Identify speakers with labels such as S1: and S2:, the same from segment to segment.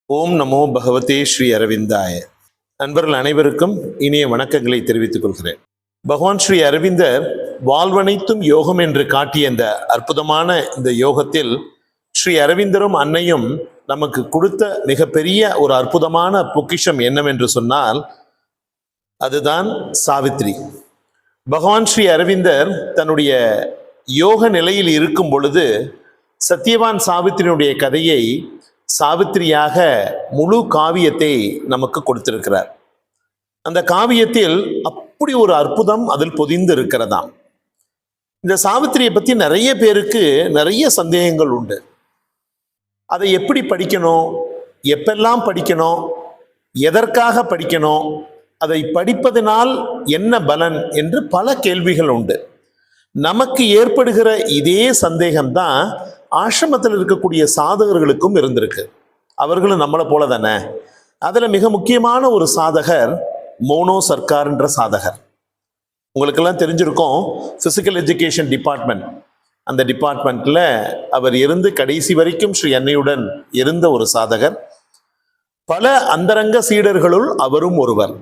S1: ஓம் நமோ பகவதே ஸ்ரீ அரவிந்தாய. நண்பர்கள் அனைவருக்கும் இனிய வணக்கங்களை தெரிவித்துக் கொள்கிறேன். பகவான் ஸ்ரீ அரவிந்தர் வாழ்வனைத்தும் யோகம் என்று காட்டிய இந்த அற்புதமான இந்த யோகத்தில் ஸ்ரீ அரவிந்தரும் அன்னையும் நமக்கு கொடுத்த மிகப்பெரிய ஒரு அற்புதமான பொக்கிஷம் என்னவென்று சொன்னால் அதுதான் சாவித்ரி. பகவான் ஸ்ரீ அரவிந்தர் தன்னுடைய யோக நிலையில் இருக்கும் பொழுது சத்தியவான் சாவித்திரியினுடைய கதையை சாவித்திரியாக முழு காவியத்தை நமக்கு கொடுத்திருக்கிறார். அந்த காவியத்தில் அப்படி ஒரு அற்புதம் அதில் பொதிந்து இருக்கிறதாம். இந்த சாவித்திரியை பற்றி நிறைய பேருக்கு நிறைய சந்தேகங்கள் உண்டு. அதை எப்படி படிக்கணும், எப்பெல்லாம் படிக்கணும், எதற்காக படிக்கணும், அதை படிப்பதனால் என்ன பலன் என்று பல கேள்விகள் உண்டு. நமக்கு ஏற்படுகிற இதே சந்தேகம்தான் ஆசிரமத்தில் இருக்கக்கூடிய சாதகர்களுக்கும் இருந்திருக்கு. அவர்களும் நம்மளை போல தானே. அதில் மிக முக்கியமான ஒரு சாதகர் மோனோ சர்க்கார் என்ற சாதகர். உங்களுக்கெல்லாம் தெரிஞ்சிருக்கும், பிசிக்கல் எஜுகேஷன் டிபார்ட்மெண்ட். அந்த டிபார்ட்மெண்ட்டில் அவர் இருந்து கடைசி வரைக்கும் ஸ்ரீ அன்னையுடன் இருந்த ஒரு சாதகர். பல அந்தரங்க சீடர்களுள் அவரும் ஒருவர்.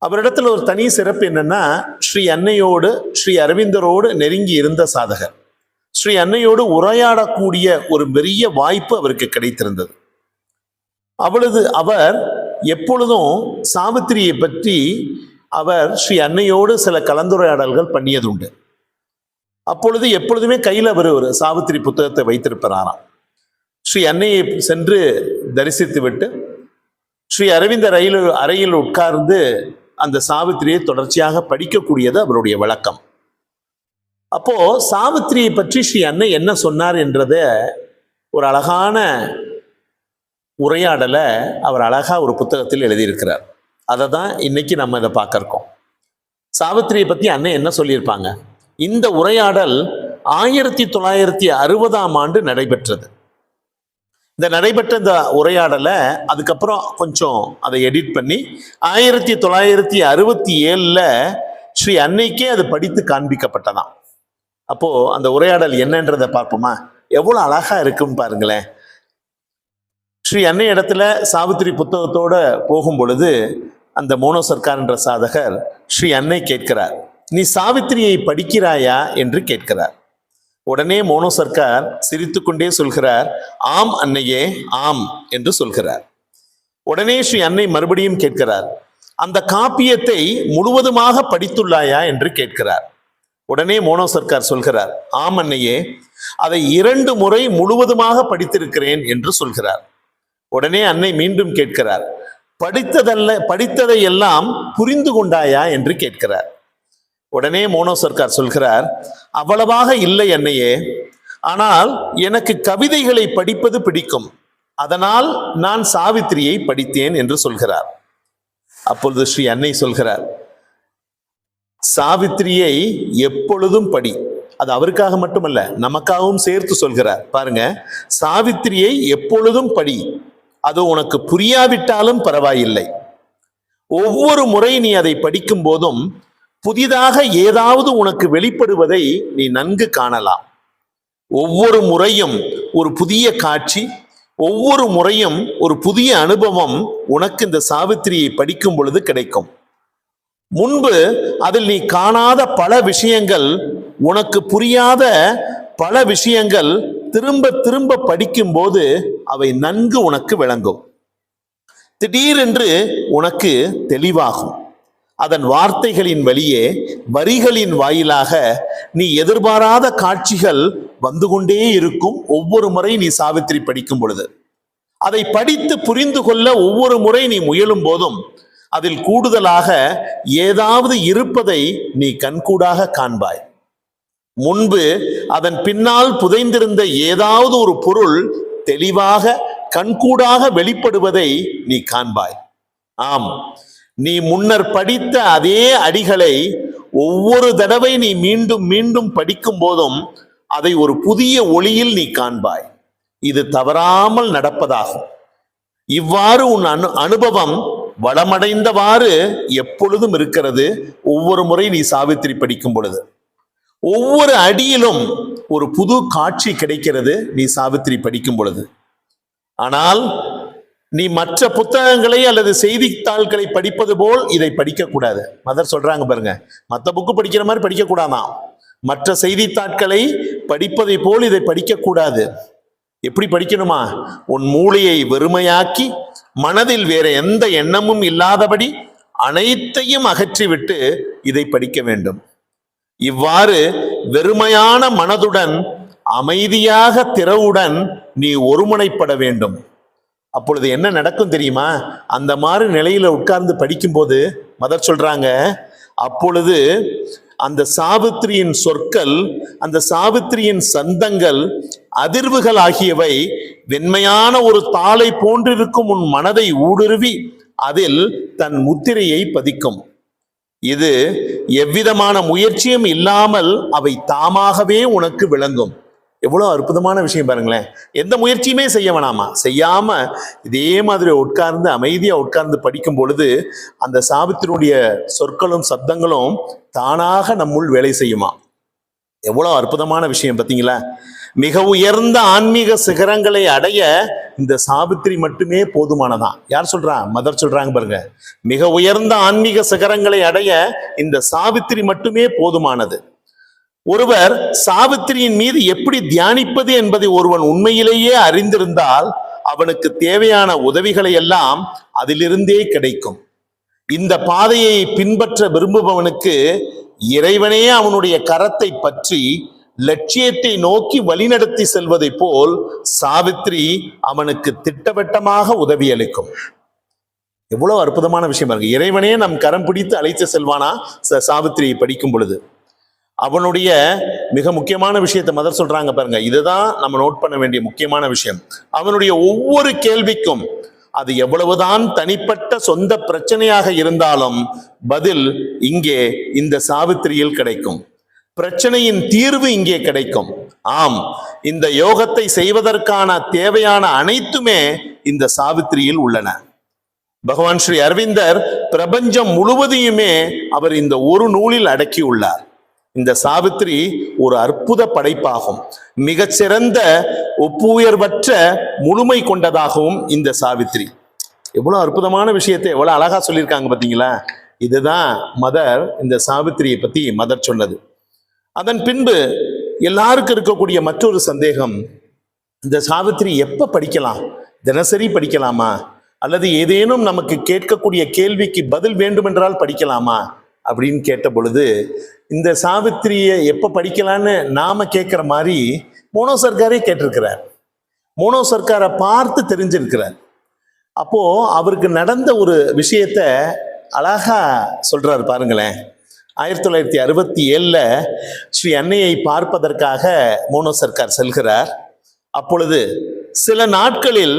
S1: அவரிடத்துல ஒரு தனி சிறப்பு என்னன்னா, ஸ்ரீ அன்னையோடு ஸ்ரீ அரவிந்தரோடு நெருங்கி இருந்த சாதகர். ஸ்ரீ அன்னையோடு உரையாடக்கூடிய ஒரு பெரிய வாய்ப்பு அவருக்கு கிடைத்திருந்தது. அவர் எப்பொழுதும் சாவித்திரியை பற்றி அவர் ஸ்ரீ அன்னையோடு சில கலந்துரையாடல்கள் பண்ணியதுண்டு. அப்பொழுது எப்பொழுதுமே கையில் அவர் ஒரு சாவித்திரி புத்தகத்தை வைத்திருப்பாராம். ஸ்ரீ அன்னையை சென்று தரிசித்து விட்டு ஸ்ரீ அரவிந்தர் அறையில் உட்கார்ந்து அந்த சாவித்திரியை தொடர்ச்சியாக படிக்கக்கூடியது அவருடைய வழக்கம். அப்போ சாவித்திரியை பற்றி ஸ்ரீ அன்னை என்ன சொன்னார் என்றத ஒரு அழகான உரையாடலை அவர் அழகா ஒரு புத்தகத்தில் எழுதியிருக்கிறார். அதை தான் இன்னைக்கு நம்ம இதை பார்க்கறோம். சாவித்திரியை பற்றி அன்னை என்ன சொல்லியிருப்பாங்க? இந்த உரையாடல் 1960 நடைபெற்றது. இந்த நடைபெற்ற இந்த உரையாடலை அதுக்கப்புறம் கொஞ்சம் அதை எடிட் பண்ணி 1967 ஸ்ரீ அன்னைக்கே அது படித்து காண்பிக்கப்பட்டதாம். அப்போ அந்த உரையாடல் என்னன்றதை பார்ப்போமா? எவ்வளவு அழகா இருக்குன்னு பாருங்களேன். ஸ்ரீ அன்னை இடத்துல சாவித்திரி புத்தகத்தோட போகும் பொழுது அந்த மோனோ சர்க்கார் என்ற சாதகர் ஸ்ரீ அன்னை கேட்கிறார், நீ சாவித்திரியை படிக்கிறாயா என்று கேட்கிறார். உடனே மோனோ சர்க்கார் சிரித்து கொண்டே சொல்கிறார், ஆம் அன்னையே, ஆம் என்று சொல்கிறார். உடனே ஸ்ரீ அன்னை மறுபடியும் கேட்கிறார், அந்த காப்பியத்தை முழுவதுமாக படித்துள்ளாயா என்று கேட்கிறார். உடனே மோனோ சர்க்கார் சொல்கிறார், ஆம் அன்னையே, அதை 2 முறை முழுவதுமாக படித்திருக்கிறேன் என்று சொல்கிறார். உடனே அன்னை மீண்டும் கேட்கிறார், படித்ததை எல்லாம் புரிந்து கொண்டாயா என்று கேட்கிறார். உடனே மோனோ சர்க்கார் சொல்கிறார், அவ்வளவாக இல்லை அன்னையே, ஆனால் எனக்கு கவிதைகளை படிப்பது பிடிக்கும், அதனால் நான் சாவித்திரியை படித்தேன் என்று சொல்கிறார். அப்பொழுது ஸ்ரீ அன்னை சொல்கிறார், சாவித்திரியை எப்பொழுதும் படி. அது அவருக்காக மட்டுமல்ல, நமக்காகவும் சேர்த்து சொல்கிறார். பாருங்க, சாவித்திரியை எப்பொழுதும் படி, அது உனக்கு புரியாவிட்டாலும் பரவாயில்லை. ஒவ்வொரு முறை நீ அதை படிக்கும் போதும் புதிதாக ஏதாவது உனக்கு வெளிப்படுவதை நீ நன்கு காணலாம். ஒவ்வொரு முறையும் ஒரு புதிய காட்சி, ஒவ்வொரு முறையும் ஒரு புதிய அனுபவம் உனக்கு இந்த சாவித்திரியை படிக்கும் பொழுது கிடைக்கும். முன்பு அதில் நீ காணாத பல விஷயங்கள், உனக்கு புரியாத பல விஷயங்கள் திரும்ப திரும்ப படிக்கும் போது அவை நன்கு உனக்கு விளங்கும். திடீரென்று உனக்கு தெளிவாகும். அதன் வார்த்தைகளின் வழியே, வரிகளின் வாயிலாக நீ எதிர்பாராத காட்சிகள் வந்து கொண்டே இருக்கும். ஒவ்வொரு முறை நீ சாவித்திரி படிக்கும் பொழுது அதை படித்து புரிந்து கொள்ள ஒவ்வொரு முறை நீ முயலும் போதும் அதில் கூடுதலாக ஏதாவது இருப்பதை நீ கண்கூடாக காண்பாய். முன்பு அதன் பின்னால் புதைந்திருந்த ஏதாவது ஒரு பொருள் தெளிவாக கண்கூடாக வெளிப்படுவதை நீ காண்பாய். ஆம், நீ முன்னர் படித்த அதே அடிகளை ஒவ்வொரு தடவை நீ மீண்டும் மீண்டும் படிக்கும் போதும் அதை ஒரு புதிய ஒளியில் நீ காண்பாய். இது தவறாமல் நடப்பதாகும். இவ்வாறு உன் அனுபவம் வளமடைந்தவாறு எப்பொழுதும் இருக்கிறது. ஒவ்வொரு முறை நீ சாவித்திரி படிக்கும் பொழுது ஒவ்வொரு அடியிலும் ஒரு புது காட்சி கிடைக்கிறது நீ சாவித்திரி படிக்கும் பொழுது. ஆனால் நீ மற்ற புத்தகங்களை அல்லது செய்தித்தாள்களை படிப்பது போல் இதை படிக்க கூடாது. மதர் சொல்றாங்க பாருங்க, மற்ற புக்கு படிக்கிற மாதிரி படிக்க கூடாதான். மற்ற செய்தித்தாட்களை படிப்பதை போல் இதை படிக்க கூடாது. எப்படி படிக்கணுமா? உன் மூளையை வெறுமையாக்கி மனதில் வேற எந்த எண்ணமும் இல்லாதபடி அனைத்தையும் அகற்றிவிட்டு இதை படிக்க வேண்டும். இவ்வாறு வெறுமையான மனதுடன் அமைதியாக திறவுடன் நீ ஒருமுனைப்பட வேண்டும். அப்பொழுது என்ன நடக்கும் தெரியுமா? அந்த மாதிரி நிலையில உட்கார்ந்து படிக்கும்போது மதர் சொல்றாங்க, அப்பொழுது அந்த சாவித்திரியின் சொற்கள், அந்த சாவித்திரியின் சந்தங்கள், அதிர்வுகள் ஆகியவை வெண்மையான ஒரு தாளை போன்றிருக்கும் உன் மனதை ஊடுருவி அதில் தன் முத்திரையை பதிக்கும். இது எவ்விதமான முயற்சியும் இல்லாமல் அவை தாமாகவே உனக்கு விளங்கும். எவ்வளவு அற்புதமான விஷயம் பாருங்களேன். எந்த முயற்சியுமே செய்ய வேணாமா, செய்யாம இதே மாதிரி உட்கார்ந்து அமைதியா உட்கார்ந்து படிக்கும் பொழுது அந்த சாவித்திரியுடைய சொற்களும் சப்தங்களும் தானாக நம்முள் வேலை செய்யுமா. எவ்வளவு அற்புதமான விஷயம் பார்த்தீங்களா? மிக உயர்ந்த ஆன்மீக சிகரங்களை அடைய இந்த சாவித்திரி மட்டுமே போதுமானதான். யார் சொல்றா? மதர் சொல்றாங்க பாருங்க. மிக உயர்ந்த ஆன்மீக சிகரங்களை அடைய இந்த சாவித்திரி மட்டுமே போதுமானது. ஒருவர் சாவித்திரியின் மீது எப்படி தியானிப்பது என்பதை ஒருவன் உண்மையிலேயே அறிந்திருந்தால் அவனுக்கு தேவையான உதவிகளை எல்லாம் அதிலிருந்தே கிடைக்கும். இந்த பாதையை பின்பற்ற விரும்புபவனுக்கு இறைவனே அவனுடைய கரத்தை பற்றி லட்சியத்தை நோக்கி வழிநடத்தி செல்வதை போல் சாவித்திரி அவனுக்கு திட்டவட்டமாக உதவி அளிக்கும். எவ்வளவு அற்புதமான விஷயம் இருக்கு. இறைவனே நம் கரம் பிடித்து அழைத்து செல்வானா சாவித்திரியை படிக்கும் பொழுது. அவனுடைய மிக முக்கியமான விஷயத்தை மதர் சொல்றாங்க பாருங்க, இதுதான் நம்ம நோட் பண்ண வேண்டிய முக்கியமான விஷயம். அவனுடைய ஒவ்வொரு கேள்விக்கும் அது எவ்வளவுதான் தனிப்பட்ட சொந்த பிரச்சனையாக இருந்தாலும் பதில் இங்கே இந்த சாவித்திரியில் கிடைக்கும். பிரச்சனையின் தீர்வு இங்கே கிடைக்கும். ஆம், இந்த யோகத்தை செய்வதற்கான தேவையான அனைத்துமே இந்த சாவித்திரியில் உள்ளன. பகவான் ஸ்ரீ அரவிந்தர் பிரபஞ்சம் முழுவதையுமே அவர் இந்த ஒரு நூலில் அடக்கியுள்ளார். இந்த சாவித்திரி ஒரு அற்புத படைப்பாகும். மிகச்சிறந்த ஒப்புயர்வற்ற முழுமை கொண்டதாகவும் இந்த சாவித்திரி. எவ்வளவு அற்புதமான விஷயத்தை எவ்வளவு அழகா சொல்லியிருக்காங்க பார்த்தீங்களா? இதுதான் மதர் இந்த சாவித்திரியை பத்தி மதர் சொன்னது. அதன் பின்பு எல்லாருக்கும் இருக்கக்கூடிய மற்றொரு சந்தேகம், இந்த சாவித்திரி எப்ப படிக்கலாம்? தினசரி படிக்கலாமா? அல்லது ஏதேனும் நமக்கு கேட்கக்கூடிய கேள்விக்கு பதில் வேண்டுமென்றால் படிக்கலாமா அப்படின்னு கேட்ட பொழுது, இந்த சாவித்திரியை எப்ப படிக்கலான்னு நாம கேட்கிற மாதிரி மோனோ சர்க்காரே கேட்டிருக்கிறார். மோனோ சர்க்காரை பார்த்து தெரிஞ்சிருக்கிறார். அப்போ அவருக்கு நடந்த ஒரு விஷயத்த அழகா சொல்றாரு பாருங்களேன். 1967 ஸ்ரீ அன்னையை பார்ப்பதற்காக மோனோ சர்க்கார் செல்கிறார். அப்பொழுது சில நாட்களில்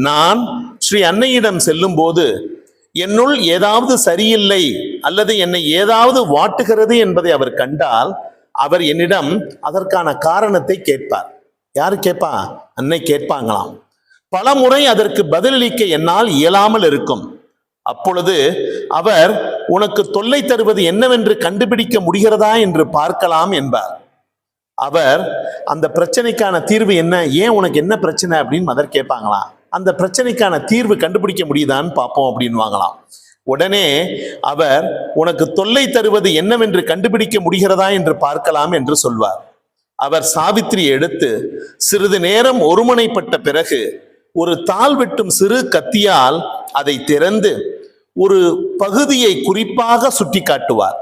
S1: நான் ஸ்ரீ அன்னையிடம் செல்லும் போது என்னுள் ஏதாவது சரியில்லை அல்லது என்னை ஏதாவது வாட்டுகிறது என்பதை அவர் கண்டால் அவர் என்னிடம் அதற்கான காரணத்தை கேட்பார். யாரு கேட்பா? அன்னை கேட்பாங்களாம். பல முறை அதற்கு பதிலளிக்க என்னால் இயலாமல் இருக்கும். அப்பொழுது அவர், உனக்கு தொல்லை தருவது என்னவென்று கண்டுபிடிக்க முடிகிறதா என்று பார்க்கலாம் என்பார். அவர் அந்த பிரச்சனைக்கான தீர்வு என்ன, ஏன் உனக்கு என்ன பிரச்சனை அப்படின்னு மதர் கேட்பாங்களாம். அந்த பிரச்சனைக்கான தீர்வு கண்டுபிடிக்க முடியுதான்னு பார்ப்போம் அப்படின்னு வாங்கலாம். உடனே அவர், உனக்கு தொல்லை தருவது என்னவென்று கண்டுபிடிக்க முடிகிறதா என்று பார்க்கலாம் என்று சொல்வார். அவர் சாவித்திரியை எடுத்து சிறிது நேரம் ஒருமுனைப்பட்ட பிறகு ஒரு தாள் வெட்டும் சிறு கத்தியால் அதை திறந்து ஒரு பகுதியை குறிப்பாக சுட்டி காட்டுவார்.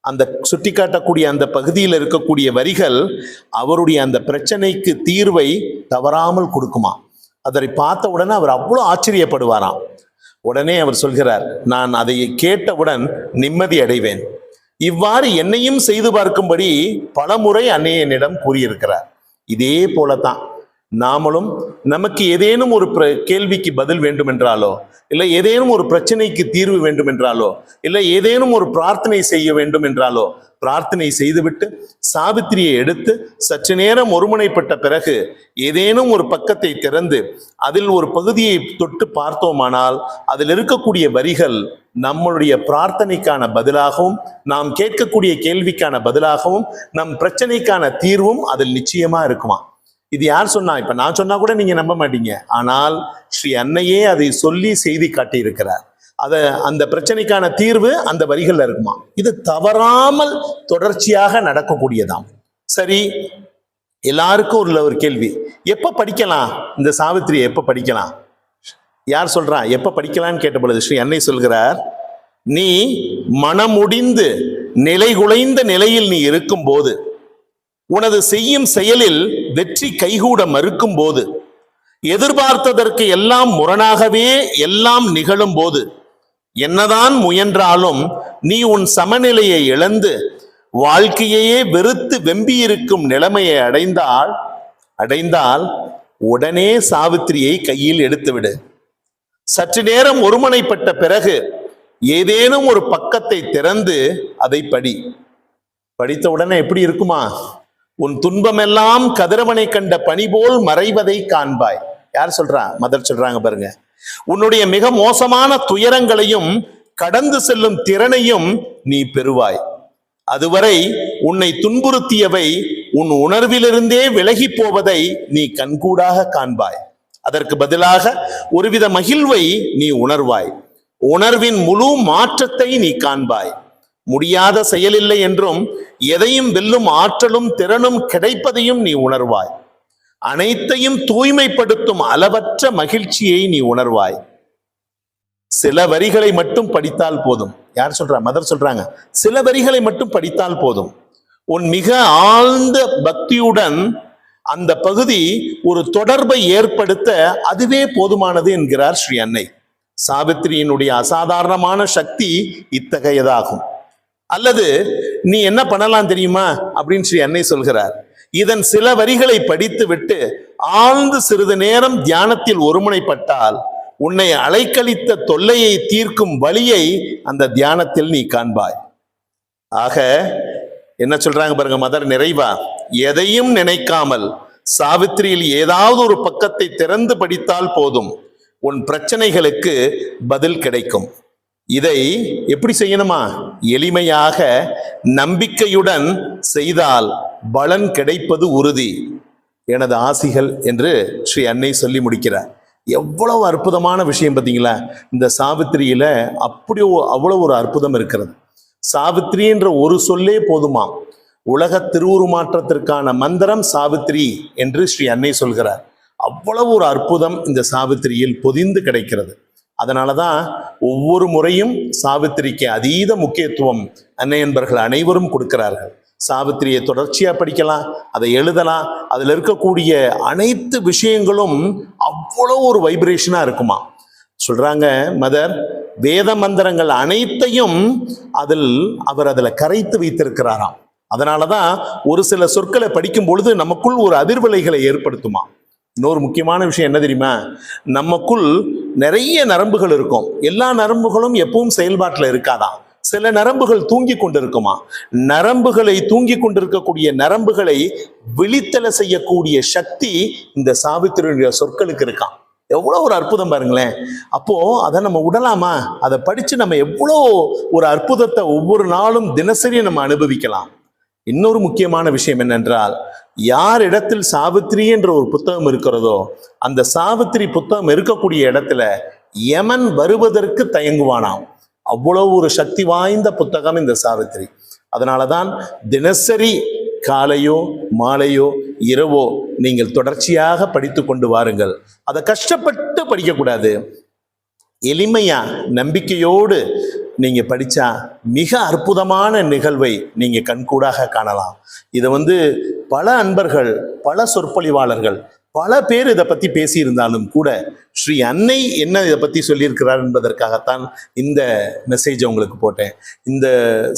S1: அந்த சுட்டி காட்டக்கூடிய அந்த பகுதியில் இருக்கக்கூடிய வரிகள் அவருடைய அந்த பிரச்சனைக்கு தீர்வை தவறாமல் கொடுக்குமா. அதை பார்த்த உடனே அவர் அவ்வளோ ஆச்சரியப்படுவாராம். உடனே அவர் சொல்கிறார், நான் அதை கேட்டவுடன் நிம்மதி அடைவேன். இவ்வாறு என்னையும் செய்து பார்க்கும்படி பலமுறை அன்னையனிடம் கூறியிருக்கிறார். இதே போலத்தான் நாமளும் நமக்கு ஏதேனும் ஒரு கேள்விக்கு பதில் வேண்டும் என்றாலோ, இல்லை ஏதேனும் ஒரு பிரச்சனைக்கு தீர்வு வேண்டும் என்றாலோ, இல்லை ஏதேனும் ஒரு பிரார்த்தனை செய்ய வேண்டும் என்றாலோ பிரார்த்தனை செய்துவிட்டு சாவித்திரியை எடுத்து சற்று நேரம் ஒருமுனைப்பட்ட பிறகு ஏதேனும் ஒரு பக்கத்தை திறந்து அதில் ஒரு பகுதியை தொட்டு பார்த்தோமானால் அதில் இருக்கக்கூடிய வரிகள் நம்மளுடைய பிரார்த்தனைக்கான பதிலாகவும் நாம் கேட்கக்கூடிய கேள்விக்கான பதிலாகவும் நம் பிரச்சனைக்கான தீர்வும் அதில் நிச்சயமா இருக்குமா. இது யார் சொன்னா? இப்ப நான் சொன்னா கூட நீங்க நம்ப மாட்டீங்க. ஆனால் ஸ்ரீ அன்னையே அதை சொல்லி செய்தி காட்டி இருக்கிறார். அந்த பிரச்சனைக்கான தீர்வு அந்த வரிகள்ல இருக்குமா. இது தவறாமல் தொடர்ச்சியாக நடக்கக்கூடியதாம். சரி, எல்லாருக்கும் ஒரு கேள்வி, எப்ப படிக்கலாம் இந்த சாவித்திரி? எப்ப படிக்கலாம்? யார் சொல்றா எப்ப படிக்கலான்னு கேட்ட பொழுது ஸ்ரீ அன்னை சொல்கிறார், நீ மனமுடிந்து நிலை குலைந்த நிலையில் நீ இருக்கும் போது, உனது செய்யும் செயலில் வெற்றி கைகூட மறுக்கும் போது, எதிர்பார்த்ததற்கு எல்லாம் முரணாகவே எல்லாம் நிகழும் போது, என்னதான் முயன்றாலும் நீ உன் சமநிலையை இழந்து வாழ்க்கையே வெறுத்து வெம்பியிருக்கும் நிலைமையை அடைந்தால் உடனே சாவித்திரியை கையில் எடுத்துவிடு. சற்று நேரம் ஒருமுனைப்பட்ட பிறகு ஏதேனும் ஒரு பக்கத்தை திறந்து அதை படித்த உடனே எப்படி இருக்குமா? உன் துன்பமெல்லாம் கதிரவனை கண்ட பனி போல் மறைவதை காண்பாய். யார் சொல்றா? மதர் சொல்றாங்க பாருங்க. உன்னுடைய மிக மோசமான துயரங்களையும் கடந்து செல்லும் திறனையும் நீ பெறுவாய். அதுவரை உன்னை துன்புறுத்தியவை உன் உணர்விலிருந்தே விலகி போவதை நீ கண்கூடாக காண்பாய். அதற்கு பதிலாக ஒருவித மகிழ்வை நீ உணர்வாய். உணர்வின் முழு மாற்றத்தை நீ காண்பாய். முடியாத செயலில்லை என்றும் எதையும் வெல்லும் ஆற்றலும் திறனும் கிடைப்பதையும் நீ உணர்வாய். அனைத்தையும் தூய்மைப்படுத்தும் அளவற்ற மகிழ்ச்சியை நீ உணர்வாய். சில வரிகளை மட்டும் படித்தால் போதும். யார் சொல்றா? மதர் சொல்றாங்க. சில வரிகளை மட்டும் படித்தால் போதும். உன் மிக ஆழ்ந்த பக்தியுடன் அந்த பகுதி ஒரு தொடர்பை ஏற்படுத்த அதுவே போதுமானது என்கிறார் ஸ்ரீ அன்னை. சாவித்திரியினுடைய அசாதாரணமான சக்தி இத்தகையதாகும். அல்லது நீ என்ன பண்ணலாம் தெரியுமா அப்படின்னு ஸ்ரீ அன்னை சொல்கிறார். இதன் சில வரிகளை படித்து விட்டு ஆழ்ந்து சிறிது நேரம் தியானத்தில் ஒருமுனைப்பட்டால் உன்னை அலைக்கழித்த தொல்லையை தீர்க்கும் வழியை அந்த தியானத்தில் நீ காண்பாய். ஆக என்ன சொல்றாங்க பாருங்க மதர் நிறைவா, எதையும் நினைக்காமல் சாவித்திரியில் ஏதாவது ஒரு பக்கத்தை திறந்து படித்தால் போதும், உன் பிரச்சனைகளுக்கு பதில் கிடைக்கும். இதை எப்படி செய்யணுமா? எளிமையாக நம்பிக்கையுடன் செய்தால் பலன் கிடைப்பது உறுதி. எனது ஆசிகள் என்று ஸ்ரீ அன்னை சொல்லி முடிக்கிறார். எவ்வளவு அற்புதமான விஷயம் பார்த்தீங்களா? இந்த சாவித்திரியில அவ்வளவு ஒரு அற்புதம் இருக்கிறது. சாவித்திரி என்ற ஒரு சொல்லே போதுமாம். உலக திருவுருமாற்றத்திற்கான மந்திரம் சாவித்திரி என்று ஸ்ரீ அன்னை சொல்கிறார். அவ்வளவு ஒரு அற்புதம் இந்த சாவித்திரியில் பொதிந்து கிடைக்கிறது. அதனாலதான் ஒவ்வொரு முறையும் சாவித்திரிக்கு அதீத முக்கியத்துவம் அன்னையன்பர்கள் அனைவரும் கொடுக்கிறார்கள். சாவித்திரியை தொடர்ச்சியா படிக்கலாம், அதை எழுதலாம். அதுல இருக்கக்கூடிய அனைத்து விஷயங்களும் அவ்வளோ ஒரு வைப்ரேஷனா இருக்குமா. சொல்றாங்க மதர், வேத மந்திரங்கள் அனைத்தையும் அவர் அதுல கரைத்து வைத்திருக்கிறாராம். அதனாலதான் ஒரு சில சொற்களை படிக்கும் பொழுது நமக்குள் ஒரு அதிர்வலைகளை ஏற்படுத்துமா. இன்னொரு முக்கியமான விஷயம் என்ன தெரியுமா? நமக்குள் நிறைய நரம்புகள் இருக்கும். எல்லா நரம்புகளும் எப்பவும் செயல்பாட்டில் இருக்காதான். சில நரம்புகள் தூங்கி கொண்டிருக்குமா. நரம்புகளை தூங்கி கொண்டிருக்கக்கூடிய நரம்புகளை விழித்தல செய்யக்கூடிய சக்தி இந்த சாவித்திரியுடைய சொற்களுக்கு இருக்கான். எவ்வளோ ஒரு அற்புதம் பாருங்களேன். அப்போ அதை நம்ம விடலாமா? அதை படிச்சு நம்ம எவ்வளோ ஒரு அற்புதத்தை ஒவ்வொரு நாளும் தினசரி நம்ம அனுபவிக்கலாம். இன்னொரு முக்கியமான விஷயம் என்னென்றால், யார் இடத்தில் சாவித்திரி என்ற ஒரு புத்தகம் இருக்கிறதோ அந்த சாவித்திரி புத்தகம் இருக்கக்கூடிய இடத்துல யமன் வருவதற்கு தயங்குவானாம். அவ்வளவு ஒரு சக்தி வாய்ந்த புத்தகம் இந்த சாவித்திரி. அதனாலதான் தினசரி காலையோ மாலையோ இரவோ நீங்கள் தொடர்ச்சியாக படித்து கொண்டு வாருங்கள். அதை கஷ்டப்பட்டு படிக்கக்கூடாது. எளிமையா நம்பிக்கையோடு நீங்க படிச்சா மிக அற்புதமான நிகழ்வை நீங்க கண்கூடாக காணலாம். இதை பல அன்பர்கள், பல சொற்பொழிவாளர்கள், பல பேர் இதை பத்தி பேசியிருந்தாலும் கூட ஸ்ரீ அன்னை என்ன இதை பத்தி சொல்லியிருக்கிறார் என்பதற்காகத்தான் இந்த மெசேஜை உங்களுக்கு போட்டேன். இந்த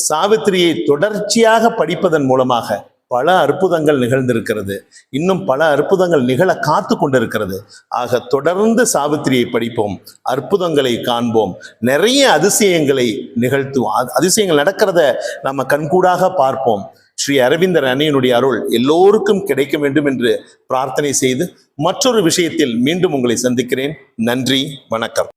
S1: சாவித்திரியை தொடர்ச்சியாக படிப்பதன் மூலமாக பல அற்புதங்கள் நிகழ்ந்திருக்கிறது. இன்னும் பல அற்புதங்கள் நிகழ காத்து கொண்டிருக்கிறது. ஆக தொடர்ந்து சாவித்திரியை படிப்போம், அற்புதங்களை காண்போம், நிறைய அதிசயங்களை நிகழ்த்துவோம். அதிசயங்கள் நடக்கிறத நம்ம கண்கூடாக பார்ப்போம். ஸ்ரீ அரவிந்தர் அன்னையினுடைய அருள் எல்லோருக்கும் கிடைக்க வேண்டும் என்று பிரார்த்தனை செய்து மற்றொரு விஷயத்தில் மீண்டும் உங்களை சந்திக்கிறேன். நன்றி, வணக்கம்.